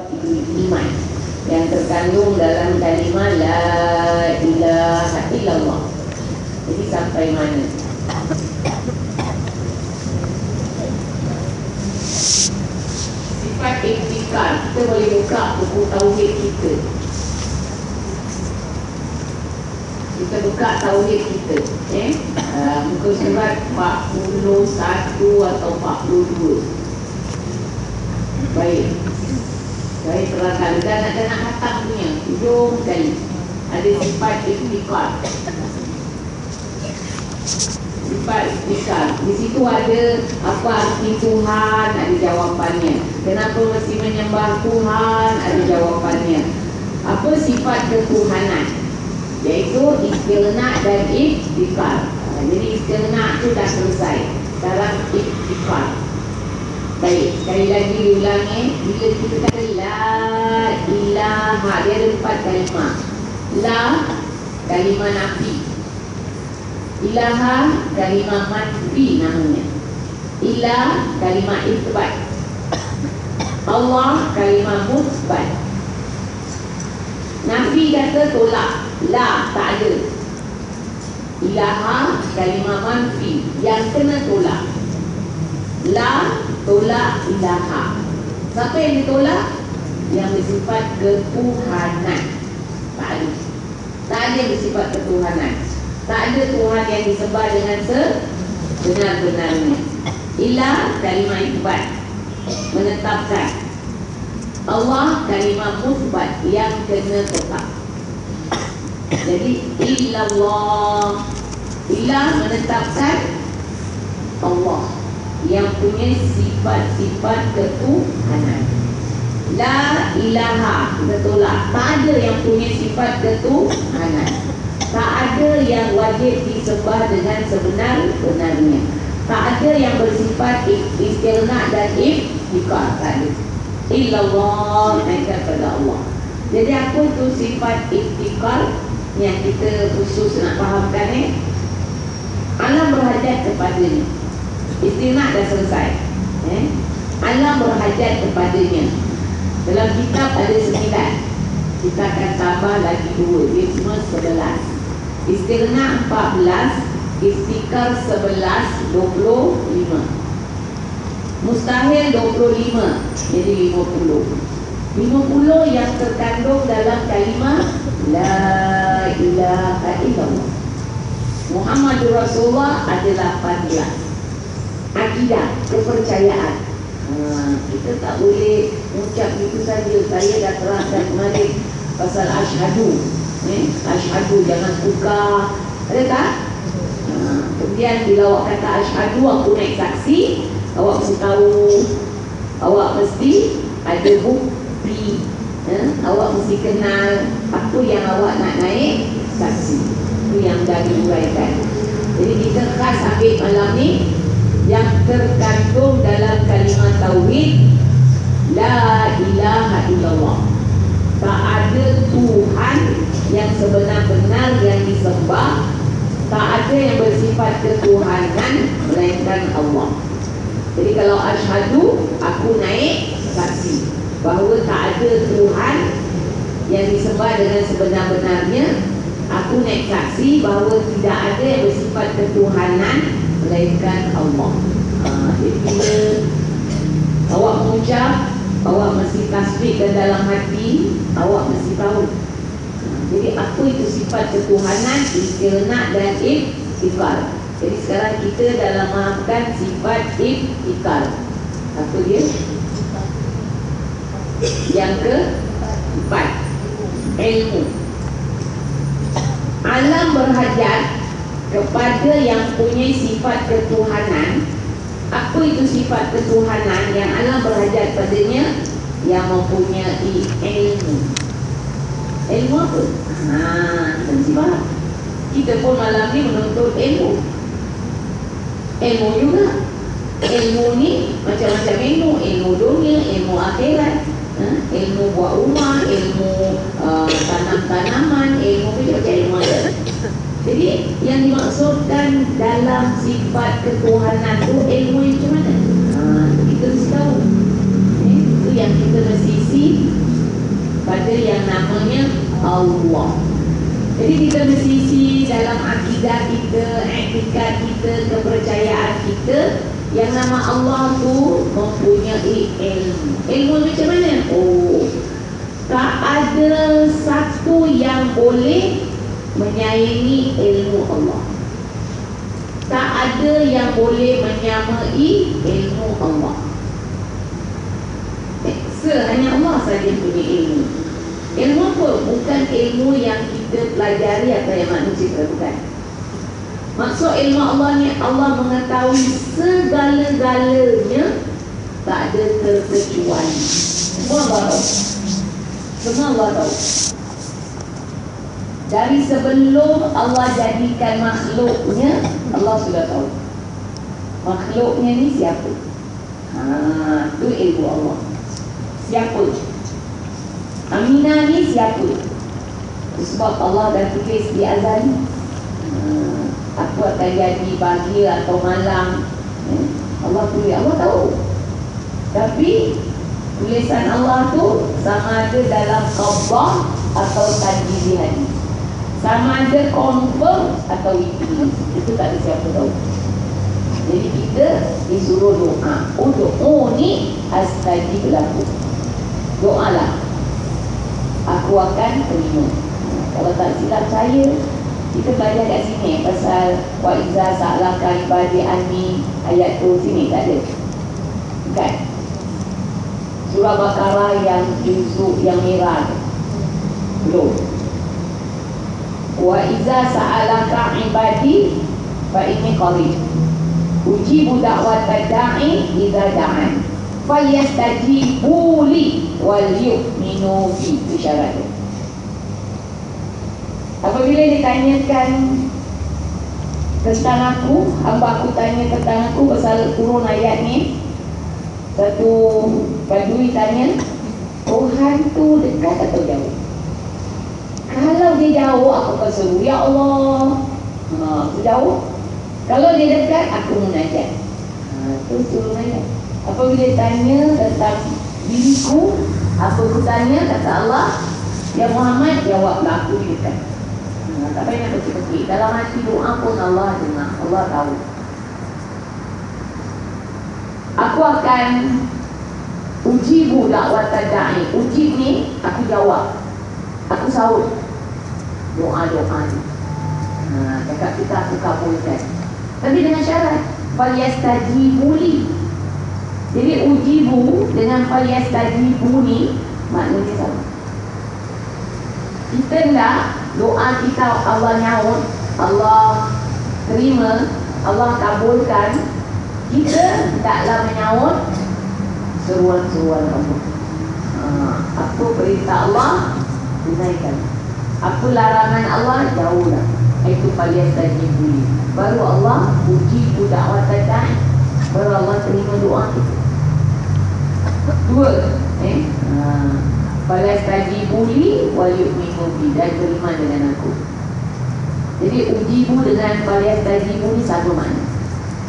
iman yang terkandung dalam kalimah la ilaha illallah. Jadi sampai mana? Sifat iktikad, kita boleh buka buku tauhid kita. Kita buka tauhid kita, muka surat 41 atau 42. Baik, saya terangkan dan nak khatam punya hujung kali. Ada sifat iktikad. Sifat iktikad. Di situ ada apa arti Tuhan, ada jawapannya. Kenapa mesti menyembah Tuhan, ada jawapannya. Apa sifat ketuhanan? Iaitu istighna dan iktikad. Jadi istighna itu dah selesai. Sekarang iktikad. Baik, sekali lagi diulangi. Bila kita kata la ilaha, dia ada 4 kalimah. La, kalimah nafi. Ilaha, kalimah manfi namanya. Ilah, kalimah isbat. Allah, kalimah musbat. Nafi kata tolak. La, tak ada. Ilaha, kalimah manfi, yang kena tolak. La, tolak ilaha. Siapa yang ditolak? Yang bersifat ketuhanan. Tak ada. Tak ada yang bersifat ketuhanan. Tak ada Tuhan yang disembah dengan sebenar-benarnya. Ilah, kalimah isbat, menetapkan. Allah, kalimah musbat, yang kena tetap. Jadi illallah, ilah menetapkan Allah yang punya sifat-sifat ketuhanan. La ilaha, kita tolak. Tak ada yang punya sifat ketuhanan. Tak ada yang wajib disembah dengan sebenar-benarnya. Tak ada yang bersifat istighna dan iktikad. Tak ada. Illallah, naikkan pada Allah. Jadi apa tu sifat iktikad yang kita khusus nak fahamkan ni? Alam berhajat kepadanya. Istighna dah selesai. Alam berhajat kepadanya. Dalam kitab ada 9. Kita akan tambah lagi 2. Dia semua 11. Istighna 14, iktikad 11, 25. Mustahil 25, jadi 50. 50 yang terkandung dalam kalimah la ilaha illallah. Muhammadur Rasulullah ada 18. Akidah, kepercayaan. Kita tak boleh ucap itu saja. Saya dah terangkan kemarin pasal asyhadu. Asyhadu jangan tukar. Ada tak? Kemudian bila awak kata asyhadu, aku naik saksi, awak mesti tahu, awak mesti ada bukti, awak mesti kenal apa yang awak nak naik saksi. Itu yang dah diuraikan. Jadi kita khas ambil malam ni yang terkandung dalam kalimah tauhid la ilaha illallah. Tak ada Tuhan yang sebenar-benar yang disembah. Tak ada yang bersifat ketuhanan melainkan Allah. Jadi kalau asyhadu, aku naik saksi bahawa tak ada Tuhan yang disembah dengan sebenar-benarnya. Aku naik saksi bahawa tidak ada yang bersifat ketuhanan melainkan Allah. Jadi bila awak mengucap, awak mesti tasbih dalam hati, awak mesti tahu. Jadi apa itu sifat ketuhanan, istighna dan iktikad. Jadi sekarang kita dalam maafkan sifat iktikad. Apa dia? Yang keempat, ilmu. Alam berhajat kepada yang punya sifat ketuhanan. Apa itu sifat ketuhanan yang alam berhajat padanya? Yang mempunyai ilmu. Ilmu apa? Kita mesti faham. Kita pun malam ni menuntut ilmu. Ilmu juga. Ilmu ni macam-macam ilmu. Ilmu dunia, ilmu akhirat, ilmu buat rumah, ilmu tanam-tanaman, ilmu macam-macam ilmu ada. Jadi yang dimaksudkan dalam sifat ketuhanan tu ilmu yang macam mana? Kita mesti tahu. Itu yang kita mesti isi pada yang namanya Allah. Jadi kita mesti dalam akidah kita, etika kita, kepercayaan kita, yang nama Allah tu mempunyai ilmu. Ilmu macam mana? Oh, tak ada satu yang boleh menyaingi ilmu Allah. Tak ada yang boleh menyamai ilmu Allah. Hanya Allah saja punya ilmu. Ilmu apa? Bukan ilmu yang kita pelajari atau yang manusia bukan. Maksud ilmu Allah ni, Allah mengetahui segala-galanya, tak ada terkecuali. Semua Allah tahu. Semua Allah tahu. Dari sebelum Allah jadikan makhluknya, Allah sudah tahu makhluknya ni siapa. Itu ilmu Allah. Siapa? Aminah ni siapa? Sebab Allah dah tulis di azali, aku akan jadi pagi atau malam. Allah tulis, Allah tahu. Tapi tulisan Allah tu sama ada dalam qabdah atau tajizih, sama ada confirm atau itu tak ada siapa tahu. Jadi kita disuruh doa. Doa ni astajib lahu. Doalah, aku akan terima. Kalau tak silap saya, kita belajar kat sini pasal wa iza sa'alaka ibadi anni, ayat tu sini tak ada. Bukan? Surah Baqarah yang juzuk yang merah. Belum. Wa iza sa'alaka ibadi fa inni qarib. Ujibu da'watad da'i idza da'an. Fayastajibu li wal yu'minu bi. Itu syaratnya. Apabila ditanyakan tentang aku, hamba aku tanya tentang aku pasal turun ayat ni, satu badui tanya, Tuhan tu dekat atau jauh? Kalau dia jauh, aku akan seru, ya Allah. Jauh. Kalau dia dekat, aku munajat. Itu turun ayat. Apabila tanya tentang diriku, apa aku tanya, kata Allah, ya Muhammad, jawablah, aku dekat. Tak payah nak kecil-kecil. Dalam hati doa pun Allah dengar, Allah tahu. Aku akan ujibu da'watad da'i. Ujib ni, aku jawab, aku sahut doa-doa ni. Cakap kita aku kabulkan. Tapi dengan syarat falyastajibu li. Jadi ujibu dengan falyastajibu ni maknanya sama. Kita nak doa kita Allah nyaut, Allah terima, Allah kabulkan. Kita taklah menyaut seruan-seruan Allah. Apa perintah Allah, tunaikan. Apa larangan Allah, jauhlah. Itu falyastajibu li. Baru Allah ujibu da'watad da'i. Baru Allah terima doa kita. Dua, falyastajibu li wal yu'minu bi, dan beriman dengan aku. Jadi ujibu dengan falyastajibu ni sama makna.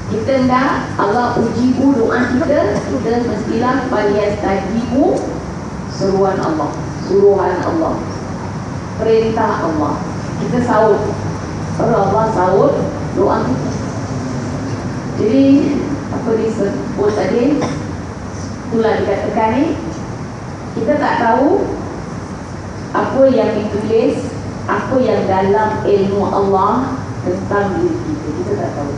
Kita hendak Allah ujibu doa kita, kita mestilah falyastajibu seruan Allah, suruhan Allah, perintah Allah. Kita sahut, baru Allah sahut doa kita. Jadi apa disebut tadi, itulah dikatakan ni, kita tak tahu apa yang ditulis, apa yang dalam ilmu Allah tentang diri kita. Kita tak tahu.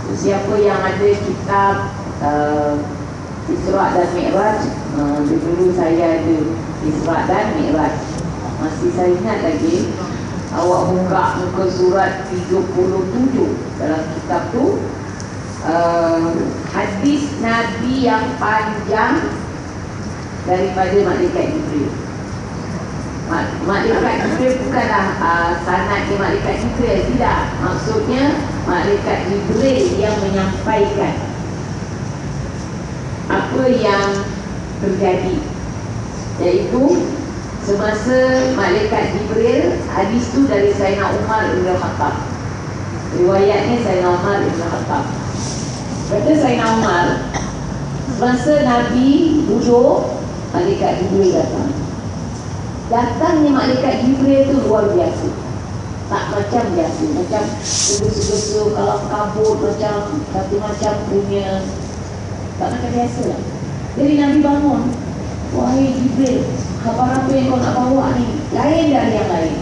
Siapa yang ada kitab Isra' dan Mi'raj, dulu saya ada Isra' dan Mi'raj. Masih saya ingat lagi, awak buka muka surat 37 dalam kitab tu, hadis Nabi yang panjang daripada malaikat Jibril. Malaikat Jibril bukanlah sanad malaikat Jibril, tidak. Maksudnya malaikat Jibril yang menyampaikan apa yang terjadi, iaitu semasa malaikat Jibril, hadis tu dari Sayyidina Umar Ibn Khattab. Riwayatnya Sayyidina Umar Ibn Khattab. Kata Sayyidina Umar, masa Nabi duduk, malaikat Jibril datang. Datangnya malaikat Jibril tu luar biasa. Tak macam biasa, macam susu-susu kalau kabut macam satu macam punya, tak macam biasa lah. Jadi Nabi bangun, wahai Jibril, khabar apa yang kau nak bawa ni? Lain dari yang lain.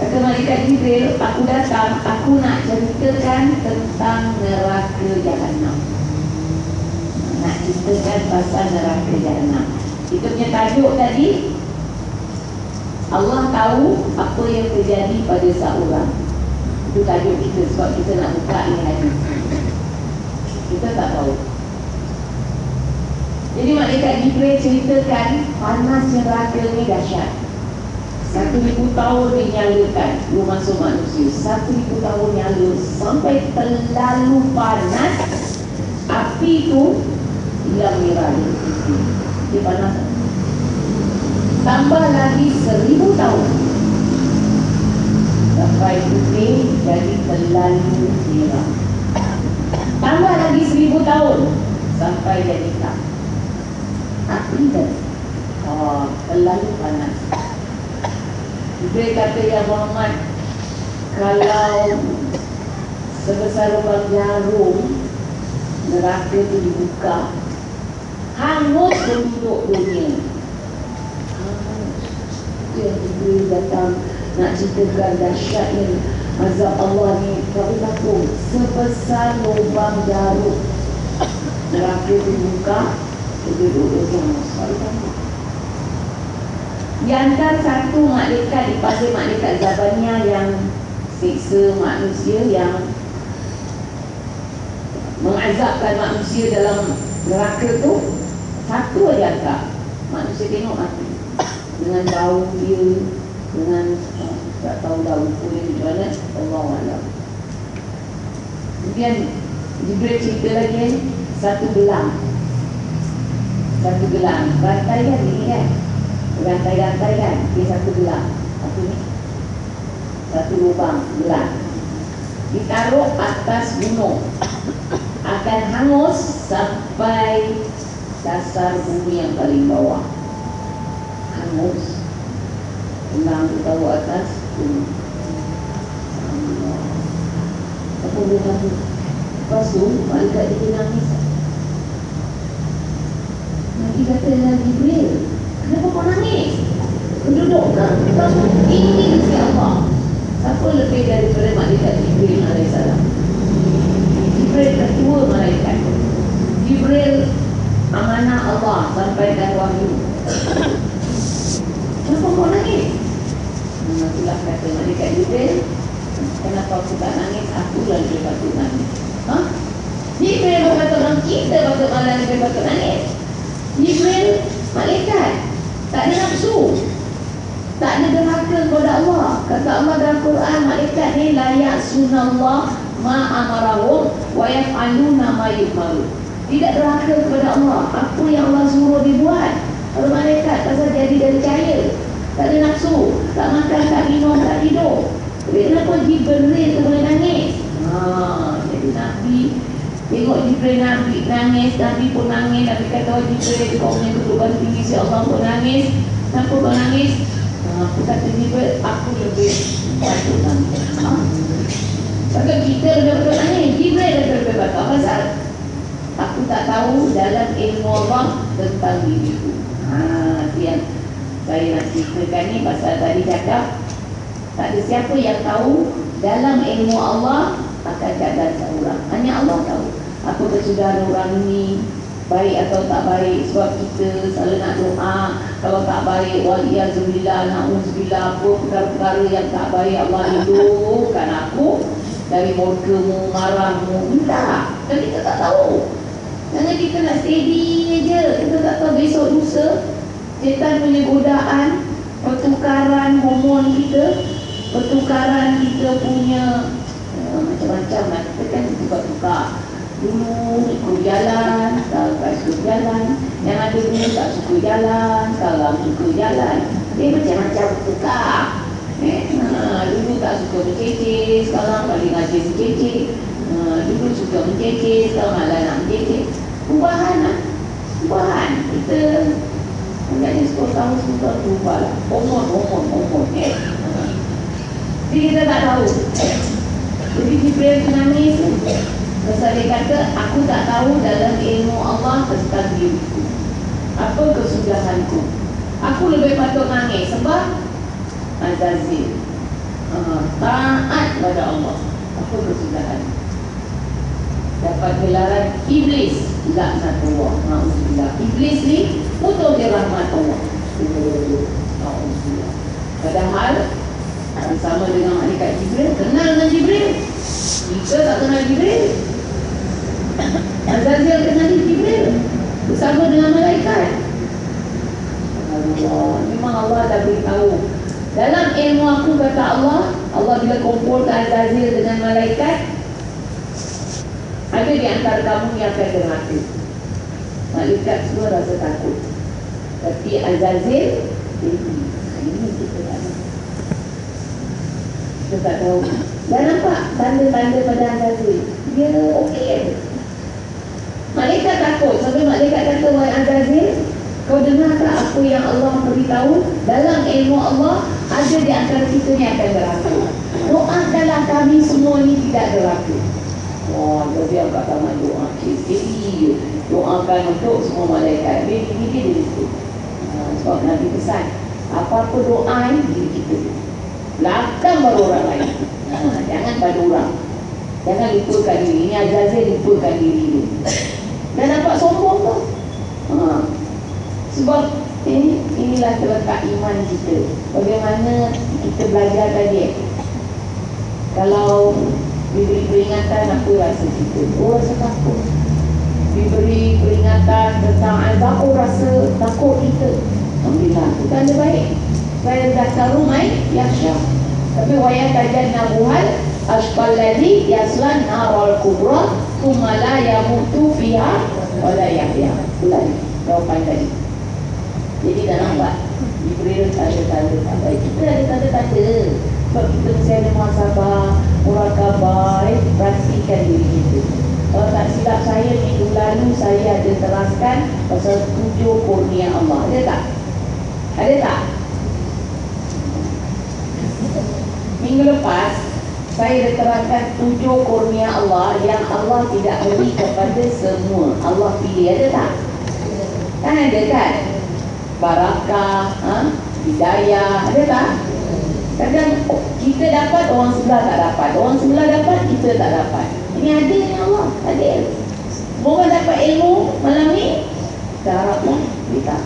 Kata malaikat Jibril, aku datang, aku nak ceritakan tentang neraka Jahannam. Nak ceritakan pasal neraka Jahannam. Kita punya tajuk tadi, Allah tahu apa yang terjadi pada seorang. Itu tajuk kita sebab kita nak buka ni hadis. Kita tak tahu. Jadi malaikat Jibril ceritakan panasnya neraka ni dahsyat. 1000 tahun dinyalakan belum masuk manusia. 1000 tahun nyala sampai terlalu panas. Api tu hilang merah dia panas. Tambah lagi 1000 tahun sampai putih jadi terlalu merah. Tambah lagi 1000 tahun sampai jadi hitam. Api dah terlalu panas. Dia kata, ya Muhammad, kalau sebesar lubang jarum neraka itu dibuka, hangus penduduk dunia. Itu yang Jibril datang nak ceritakan dahsyatnya azab Allah ni. Tapi takut sebesar lubang jarum neraka itu dibuka, penduduk dunia hangus. Di antara satu malaikat dipanggil malaikat Zabaniyah yang siksa manusia, yang mengazabkan manusia dalam neraka tu. Satu aja tak manusia tengok mati dengan bau dia, dengan tak tahu bau dia macam mana, Allahuakbar. Kemudian Jibril cerita lagi satu gelang, rantai kan ni kan, rantai-rantai kan, dia satu gelang, satu lubang gelang ditaruh atas gunung, akan hangus sampai dasar bumi yang paling bawah. Hangus, gelang ditaruh atas gunung. Apa dia kata? Lepas tu malaikat dia nangis. Nabi kata dengan Jibril, kenapa kau nangis? Penduduk kamu ini Gusti Allah. Siapa lebih daripada malaikat Jibril alaihissalam? Jibril ketua malaikat. Jibril amanah Allah sampaikan wahyu. Kenapa kau nangis? Itulah kata malaikat Jibril, kenapa aku tak nangis? Aku lah lebih patut nangis. Jibril berkata orang kita patut malah lebih patut nangis. Jibril malaikat, tak ada nafsu, tak ada derhaka kepada Allah. Kata Allah dalam Quran, malaikat ni la ya'sunallah ma amarahum wa yaf'aluna ma yu'maru. Tidak derhaka kepada Allah, apa yang Allah suruh dibuat. Kalau malaikat pasal jadi dari cahaya, tak ada nafsu, tak makan, tak minum, tak tidur. Tapi kenapa Jibril tu boleh nangis? Jadi Nabi tengok Jibril Nabi nangis, Nabi pun nangis. Nabi kata, oh Jibril, kau punya kedudukan tinggi, si Allah pun nangis. Kenapa kau nangis? Aku kata Jibril, aku lebih patut nangis. Maka kita lebih patut nangis, Jibril lebih patut. Pasal aku tak tahu dalam ilmu Allah tentang diriku. Itu yang saya nak ceritakan ni. Pasal tadi cakap, tak ada siapa yang tahu dalam ilmu Allah akan keadaan seorang. Hanya Allah tahu apa kesudahan orang ini, baik atau tak baik. Sebab kita selalu nak doa, kalau tak baik, waliyazubillah, na'udzubillah, apa perkara-perkara yang tak baik, Allah hidupkan aku dari murkamu, marahmu. Minta, dan kita tak tahu. Jangan kita nak steady je. Kita tak tahu besok lusa syaitan punya godaan, pertukaran hormon kita, pertukaran kita punya macam-macam lah. Kita kan tukar-tukar. Dulu ikut jalan, sekarang tak suka jalan. Yang ada dulu tak suka jalan, sekarang suka jalan. Dia macam-macam tukar. Dulu tak suka menceceh, sekarang paling rajin menceceh. Dulu suka menceceh, sekarang malah nak menceceh. Perubahan lah. Perubahan. Kita Agaknya 10 tahun, 10 tahun berubah lah. Umur. Jadi kita tak tahu. Jadi Jibril menangis. Pasal dia kata, aku tak tahu dalam ilmu Allah tentang diriku. Apa kesudahanku? Aku lebih patut nangis sebab Azazil taat pada Allah. Apa kesudahan? Dapat gelaran Iblis, laknatullah. Na'udzubillah. Iblis ni putus dia rahmat Allah. Na'udzubillah. Padahal bersama dengan malaikat Jibril, kenal dengan Jibril. Kita tak kenal Jibril. Azazil kenal Jibril bersama dengan malaikat. Allah, memang Allah dah beritahu. Dalam ilmu aku, kata Allah, Allah bila kumpulkan Azazil dengan malaikat, ada di antara kamu yang akan derhaka. Malaikat semua rasa takut. Tapi Azazil, ini kita tak tahu. Kita tak tahu. Dah nampak tanda-tanda pada Azazil. Dia okey aja. Malaikat takut. Sampai malaikat kata, wahai Azazil, kau dengar tak apa yang Allah beritahu? Dalam ilmu Allah, ada di antara kita yang akan derhaka. Doakanlah kami semua ni tidak derhaka. Wah, dia angkat tangan doa. Jadi doakan untuk semua malaikat. Dia di situ. Sebab Nabi pesan, apa-apa doa diri kita. Belakang baru orang lain. Jangan pada orang. Jangan lupakan diri. Ini Azazil lupakan diri dia. Dan nampak sombong tu. Sebab inilah terletak iman kita. Bagaimana kita belajar tadi. Kalau diberi peringatan, apa rasa kita? Rasa takut. Diberi peringatan tentang azab, rasa takut kita. Alhamdulillah, itu tanda baik. Saya dah rumai yaksha. Tapi wayat kajian nabuhal ashqal ladhi yaslan narul kubra thumma la yamutu fiha wa la yahya. Itulah jawapan tadi. Jadi dah nampak Jibril ada tanda-tanda. Kita ada tanda-tanda. Sebab kita mesti ada muhasabah, muraqabah, perhatikan diri kita. Kalau tak silap saya, minggu lalu saya ada teraskan pasal 7 kurnia Allah. Ada tak? Ada tak? Minggu lepas saya ada terangkan 7 kurnia Allah yang Allah tidak beri kepada semua. Allah pilih. Ada tak? Kan ada kan? Barakah, hidayah. Ada tak? Kadang kita dapat, orang sebelah tak dapat. Orang sebelah dapat, kita tak dapat. Ini adilnya Allah. Adil. Semoga dapat ilmu malam ni. Kita haraplah kita.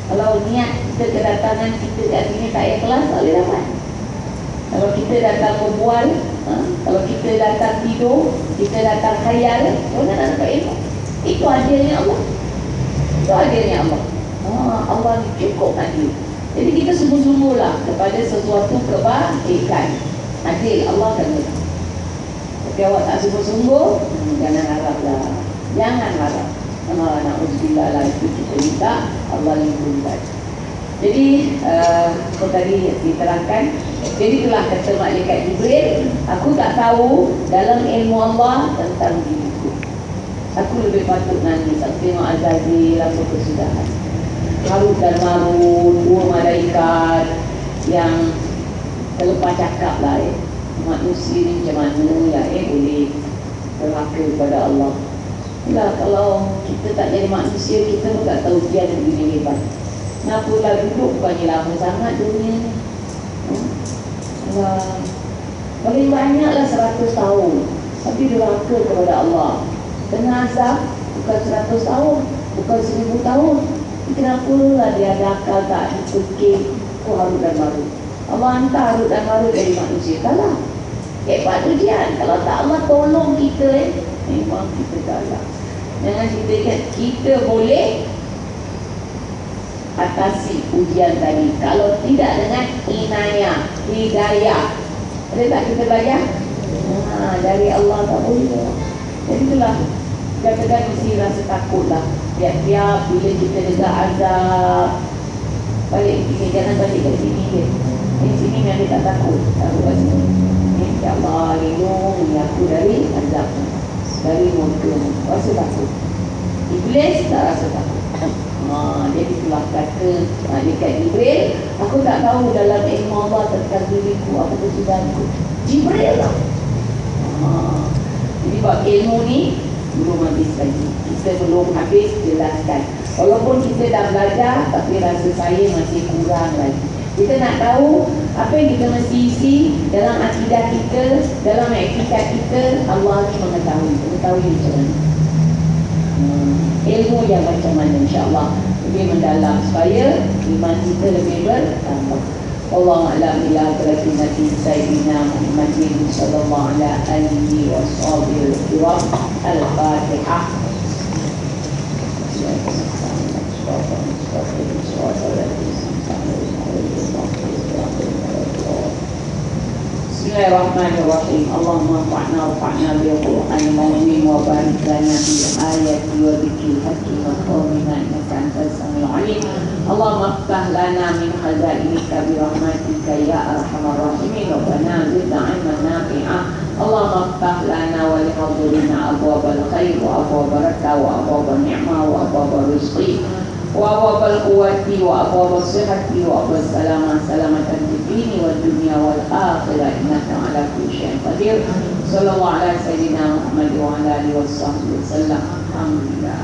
Kalau niat kita kedatangan kita kat sini tak ikhlas, tak boleh dapat. Kalau kita datang berbual, kalau kita datang tidur, kita datang khayal, mana nak dapat ilmu? Itu adilnya Allah. Itu adilnya Allah. Allah ni cukup adil. Jadi kita sungguh-sungguhlah kepada sesuatu kebaikan. Adil, Allah akan beri. Tapi awak tak sungguh-sungguh, jangan haraplah. Jangan harap. Na'udzubillah lah, itu kita minta, Allah lindungi. Jadi tadi diterangkan. Jadi itulah kata malaikat Jibril, aku tak tahu dalam ilmu Allah tentang diriku. Aku lebih patut nangis. Aku tengok Azazil, apa kesudahan. Harut dan Marut, 2 malaikat yang terlepas cakap lah manusia ni macam mana lah boleh berhaka kepada Allah. Itulah kalau kita tak jadi manusia, kita pun tak tahu dia begini hebat. Kenapalah duduk bukannya lama sangat dunia ni. Paling banyaklah 100 tahun. Tapi derhaka kepada Allah. Kena azab bukan 100 tahun, bukan 1000 tahun. Kenapalah dia ada akal tak dipikir Harut dan Marut. Allah hantar Harut dan Marut dari manusia. Kalah. Hebat ujian. Kalau tak Allah tolong kita, memang kita kalah. Jangan kita ingat kita boleh atasi ujian tadi. Kalau tidak dengan inayah, hidayah. Ada tak kita belajar? Dari Allah tak boleh. Jadi itulah, kadang-kadang mesti rasa takut lah. Tiap-tiap bila kita dengar azab, balik sini, jangan balik ke sini je. Di sini memang tak takut. Takut kat sini. Ya Allah, lindungi aku dari azab, dari murka. Rasa takut. Iblis tak rasa takut. Jadi itulah kata dekat Jibril, aku tak tahu dalam ilmu Allah tentang diriku apa kesudahanku. Jibril lah. Jadi bab ilmu ni belum habis lagi. Kita belum habis jelaskan. Walaupun kita dah belajar, tapi rasa saya masih kurang lagi. Kita nak tahu apa yang kita mesti isi dalam akidah kita, dalam etikat kita. Allah ni mengetahui macam mana. Ilmu yang macam mana, insyaAllah lebih mendalam supaya iman kita lebih bertambah. Wallahu a'lam ila barakati sayyidina Muhammadin sallallahu alaihi wasallam. Al-Fatihah. Bismillahirrahmanirrahim. Allahumma fa'na bil Qur'anil azim wa barik lana fi ayati wa dhikril hakim wa qawlina innaka antas samiul alim. Allahumma iftah lana min khazainika bi rahmatika ya arhamar rahimin. Rabbana zidna 'ilman nafi'a. Allahumma iftah lana wa li hadirina abwabal khair wa abwab barakah wa abwab ni'mah wa abwab rizqi وأبواب القوة وأبواب الصحة وأبواب السلامة سلامة في الدين والدنيا والآخرة إنك على كل شيء قدير. صلى الله على سيدنا محمد وعلى آله وصحبه وسلم. الحمد لله.